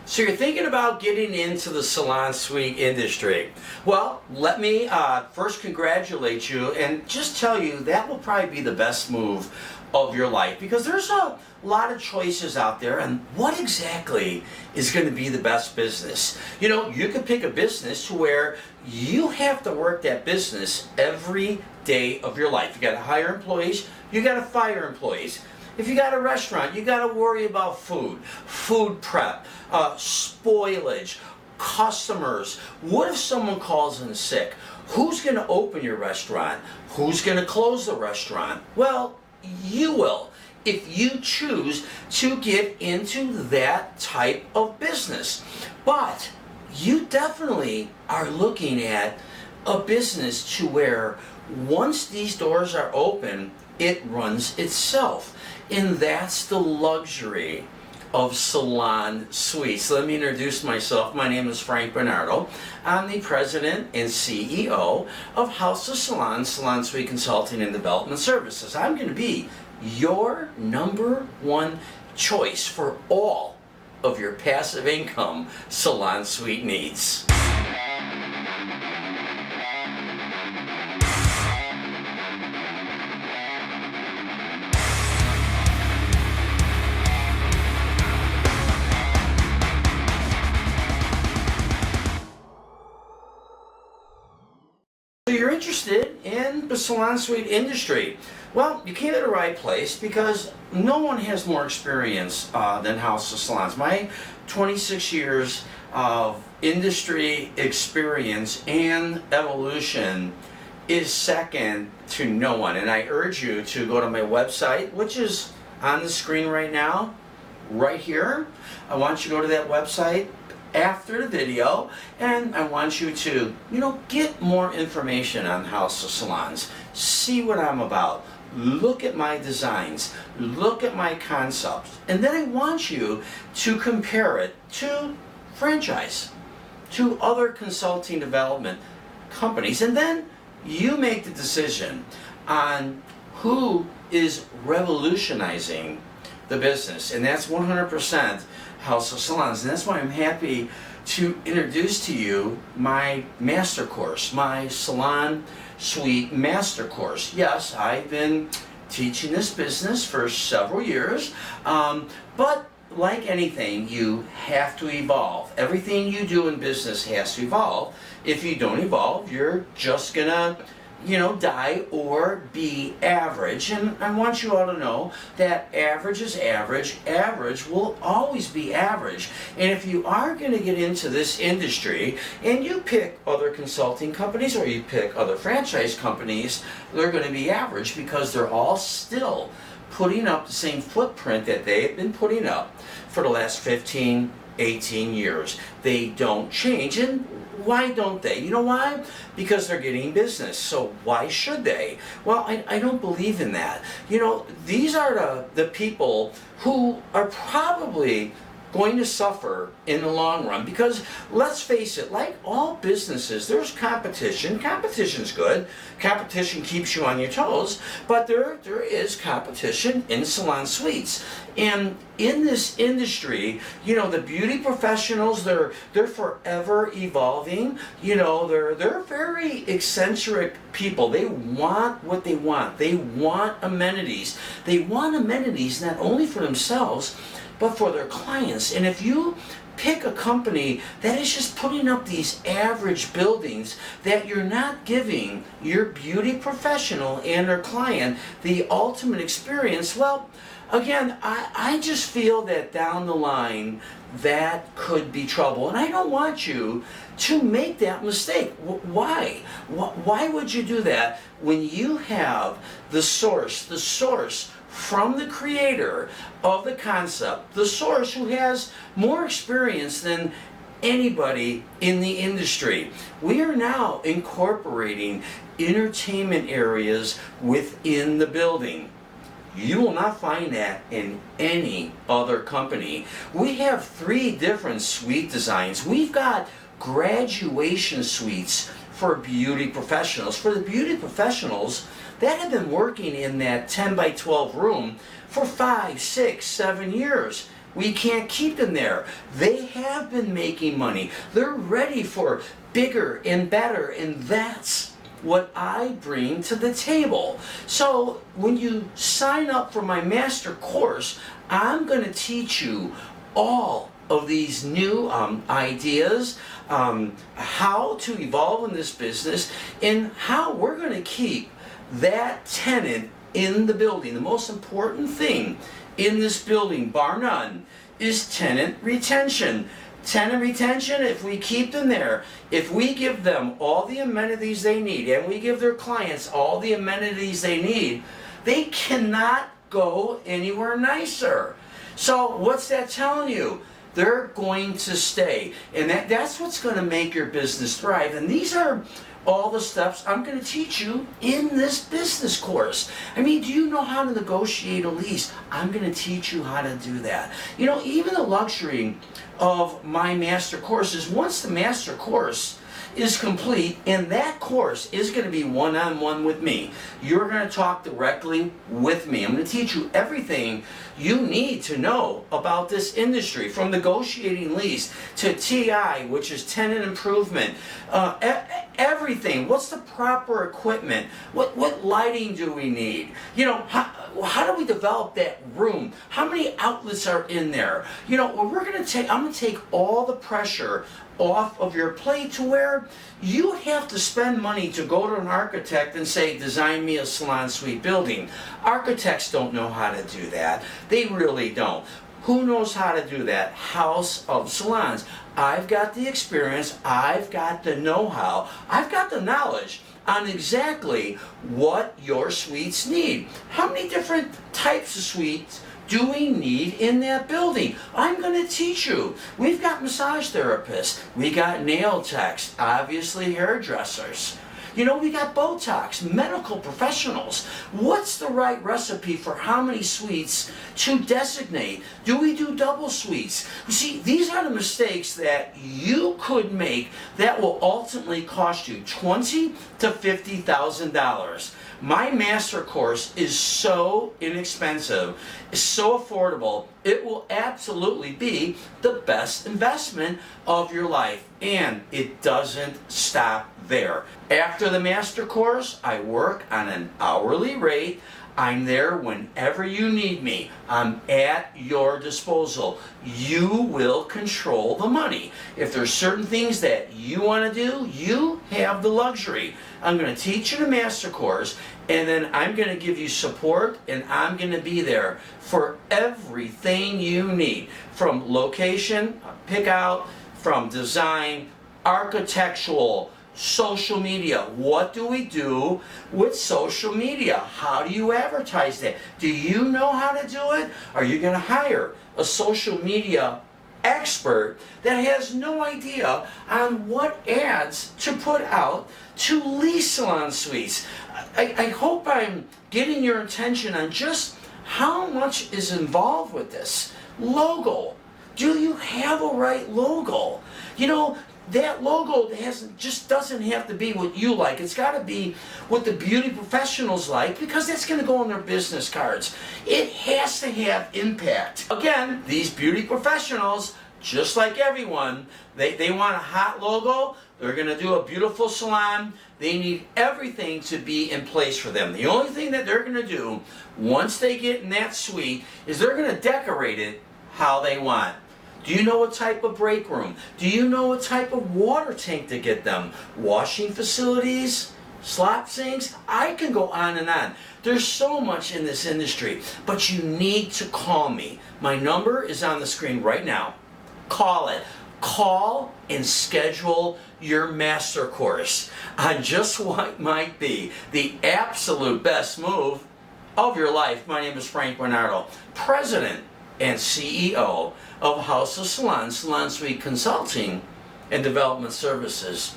So you're thinking about getting into the salon suite industry. Well, let me first congratulate you and just tell you that will probably be the best move of your life, because there's a lot of choices out there, and what exactly is going to be the best business? You know, you could pick a business to where you have to work that business every day of your life. You got to hire employees, you got to fire employees. If you got a restaurant, you got to worry about food prep, spoilage, customers. What if someone calls in sick? Who's going to open your restaurant? Who's going to close the restaurant? Well, you will, if you choose to get into that type of business. But you definitely are looking at a business to where once these doors are open, it runs itself. And that's the luxury of Salon Suites. Let me introduce myself. My name is Frank Bernardo. I'm the president and CEO of House of Salons, Salon Suite Consulting and Development Services. I'm going to be your number one choice for all of your passive income salon suite needs. So you're interested in the salon suite industry. Well, you came to the right place, because no one has more experience than House of Salons. My 26 years of industry experience and evolution is second to no one. And I urge you to go to my website, which is on the screen right now, right here. I want you to go to that website after the video, and I want you to, get more information on House of Salons. See what I'm about. Look at my designs. Look at my concepts. And then I want you to compare it to franchise, to other consulting development companies. And then you make the decision on who is revolutionizing the business. And that's 100% House of Salons. And that's why I'm happy to introduce to you my master course, my Salon Suite Master course. Yes, I've been teaching this business for several years, but like anything, you have to evolve. Everything you do in business has to evolve. If you don't evolve, you're just gonna die or be average. And I want you all to know that average is average. Average will always be average. And if you are going to get into this industry and you pick other consulting companies or you pick other franchise companies, they're going to be average, because they're all still putting up the same footprint that they've been putting up for the last 15, 18 years. They don't change. And why don't they? You know why? Because they're getting business. So why should they? Well, I don't believe in that. These are the people who are probably going to suffer in the long run, because let's face it, like all businesses, there's competition. Competition's good. Competition keeps you on your toes, but there is competition in salon suites. And in this industry, the beauty professionals, they're forever evolving. They're very eccentric people. They want what they want. They want amenities. They want amenities not only for themselves, but for their clients. And if you pick a company that is just putting up these average buildings, that you're not giving your beauty professional and their client the ultimate experience, well, again, I just feel that down the line, that could be trouble. And I don't want you to make that mistake. Why? Why would you do that when you have the source from the creator of the concept, the source who has more experience than anybody in the industry? We are now incorporating entertainment areas within the building. You will not find that in any other company. We have 3 different suite designs. We've got graduation suites for beauty professionals. For the beauty professionals that have been working in that 10 by 12 room for 5, 6, 7 years. We can't keep them there. They have been making money. They're ready for bigger and better, and that's what I bring to the table. So when you sign up for my master course, I'm going to teach you all of these new ideas, how to evolve in this business, and how we're going to keep that tenant in the building. The most important thing in this building, bar none, is tenant retention. Tenant retention, if we keep them there, if we give them all the amenities they need, and we give their clients all the amenities they need, they cannot go anywhere nicer. So what's that telling you? They're going to stay. And that's what's going to make your business thrive. And these are all the steps I'm going to teach you in this business course. I mean, do you know how to negotiate a lease? I'm going to teach you how to do that. You know, even the luxury of my master course is once the master course is complete, and that course is going to be one-on-one with me. You're going to talk directly with me. I'm going to teach you everything you need to know about this industry, from negotiating lease to TI, which is tenant improvement, everything. What's the proper equipment? What lighting do we need? You know, how do we develop that room? How many outlets are in there? You know, I'm going to take all the pressure off of your plate to where you have to spend money to go to an architect and say, design me a salon suite building. Architects don't know how to do that. They really don't. Who knows how to do that? House of Salons. I've got the experience, I've got the know-how, I've got the knowledge on exactly what your suites need. How many different types of suites do we need in that building? I'm going to teach you. We've got massage therapists, we got nail techs, obviously hairdressers. You know, we got Botox, medical professionals. What's the right recipe for how many suites to designate? Do we do double suites? You see, these are the mistakes that you could make that will ultimately cost you $20,000 to $50,000. My master course is so inexpensive, it's so affordable, it will absolutely be the best investment of your life. And it doesn't stop there. After the master course, I work on an hourly rate. I'm there whenever you need me. I'm at your disposal. You will control the money. If there's certain things that you want to do, you have the luxury. I'm going to teach you the master course, and then I'm going to give you support, and I'm going to be there for everything you need. From location, pick out, from design, architectural, social media. What do we do with social media? How do you advertise that? Do you know how to do it? Are you going to hire a social media expert that has no idea on what ads to put out to lease salon suites? I hope I'm getting your attention on just how much is involved with this. Logo. Do you have a right logo? You know, that logo just doesn't have to be what you like. It's got to be what the beauty professionals like, because that's going to go on their business cards. It has to have impact. Again, these beauty professionals, just like everyone, they want a hot logo. They're going to do a beautiful salon. They need everything to be in place for them. The only thing that they're going to do once they get in that suite is they're going to decorate it how they want. Do you know what type of break room? Do you know what type of water tank to get them? Washing facilities? Slop sinks? I can go on and on. There's so much in this industry, but you need to call me. My number is on the screen right now. Call it. Call and schedule your master course on just what might be the absolute best move of your life. My name is Frank Bernardo, President and CEO of House of Salons, Salon Suite Consulting and Development Services.